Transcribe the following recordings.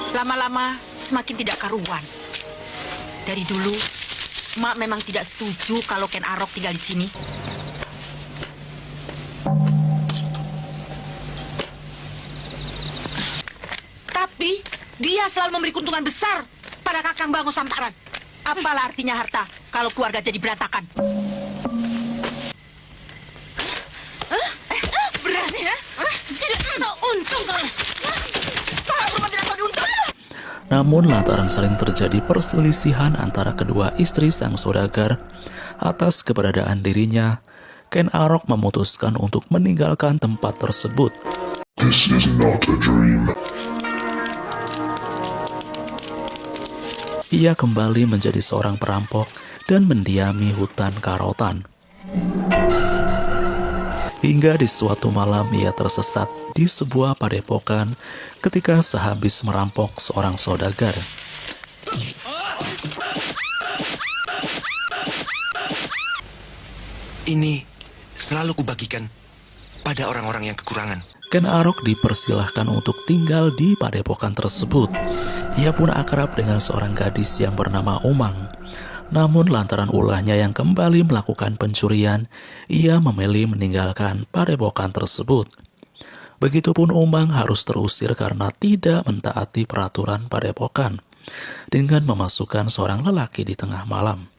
Lama-lama semakin tidak karuan. Dari dulu, Mak memang tidak setuju kalau Ken Arok tinggal di sini. Tapi dia selalu memberi keuntungan besar pada Kakang Bango Samparan. Apalah artinya harta kalau keluarga jadi berantakan? Berani ya? Tidak tahu untung. Namun lantaran sering terjadi perselisihan antara kedua istri sang saudagar atas keberadaan dirinya, Ken Arok memutuskan untuk meninggalkan tempat tersebut. This is not a dream. Ia kembali menjadi seorang perampok dan mendiami hutan Karotan. Hingga di suatu malam ia tersesat di sebuah padepokan ketika sehabis merampok seorang saudagar. Ini selalu kubagikan pada orang-orang yang kekurangan. Ken Arok dipersilahkan untuk tinggal di padepokan tersebut. Ia pun akrab dengan seorang gadis yang bernama Umang. Namun lantaran ulahnya yang kembali melakukan pencurian, ia memilih meninggalkan padepokan tersebut. Begitupun Umang harus terusir karena tidak mentaati peraturan padepokan dengan memasukkan seorang lelaki di tengah malam.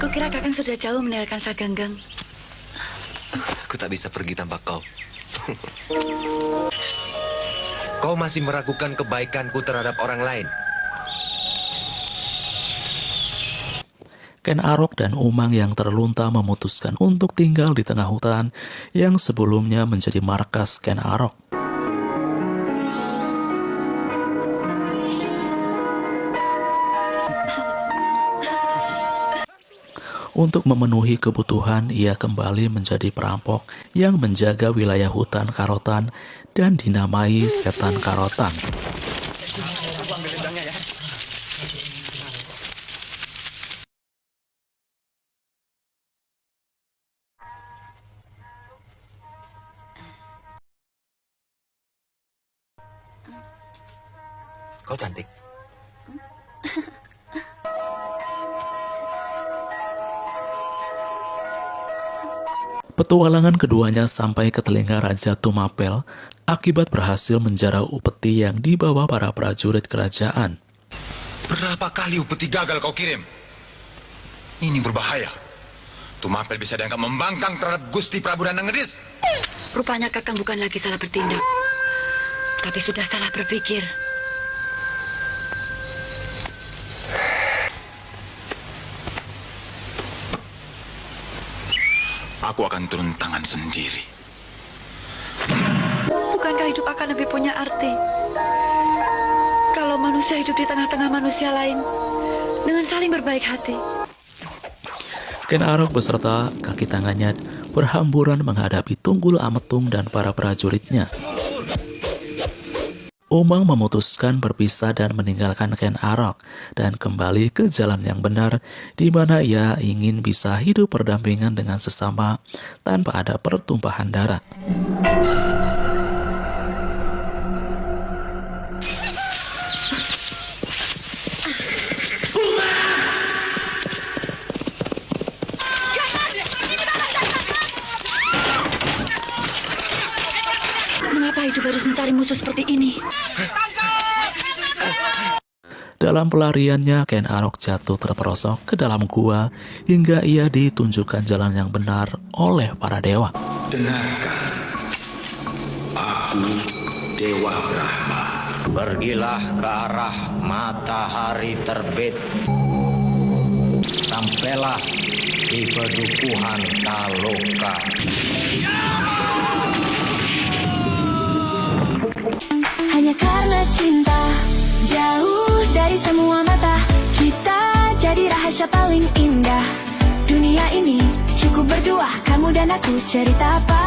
Kukira Kakang sudah jauh meninggalkan Saganggang. Aku tak bisa pergi tanpa kau. Kau masih meragukan kebaikanku terhadap orang lain. Ken Arok dan Umang yang terlunta memutuskan untuk tinggal di tengah hutan yang sebelumnya menjadi markas Ken Arok. Untuk memenuhi kebutuhan, ia kembali menjadi perampok yang menjaga wilayah hutan Karotan dan dinamai Setan Karotan. Kau cantik. Petualangan keduanya sampai ke telinga Raja Tumapel akibat berhasil menjara upeti yang dibawa para prajurit kerajaan. Berapa kali upeti gagal kau kirim? Ini berbahaya. Tumapel bisa dianggap membangkang terhadap Gusti Prabu Danang Ngedis. Rupanya Kakang bukan lagi salah bertindak, tapi sudah salah berpikir. Aku akan turun tangan sendiri. Bukankah hidup akan lebih punya arti kalau manusia hidup di tengah-tengah manusia lain dengan saling berbaik hati? Ken Arok beserta kaki tangannya berhamburan menghadapi Tunggul Ametung dan para prajuritnya. Umang memutuskan berpisah dan meninggalkan Ken Arok dan kembali ke jalan yang benar di mana ia ingin bisa hidup berdampingan dengan sesama tanpa ada pertumpahan darah. Mengapa hidup harus mencari musuh seperti ini? Dalam pelariannya, Ken Arok jatuh terperosok ke dalam gua hingga ia ditunjukkan jalan yang benar oleh para dewa. Dengarkan, aku Dewa Brahma. Pergilah ke arah matahari terbit. Sampailah di pedukuhan Taloka. Hanya karena cinta, jauh dari semua mata, kita jadi rahasia paling indah. Dunia ini cukup berdua, kamu dan aku cerita apa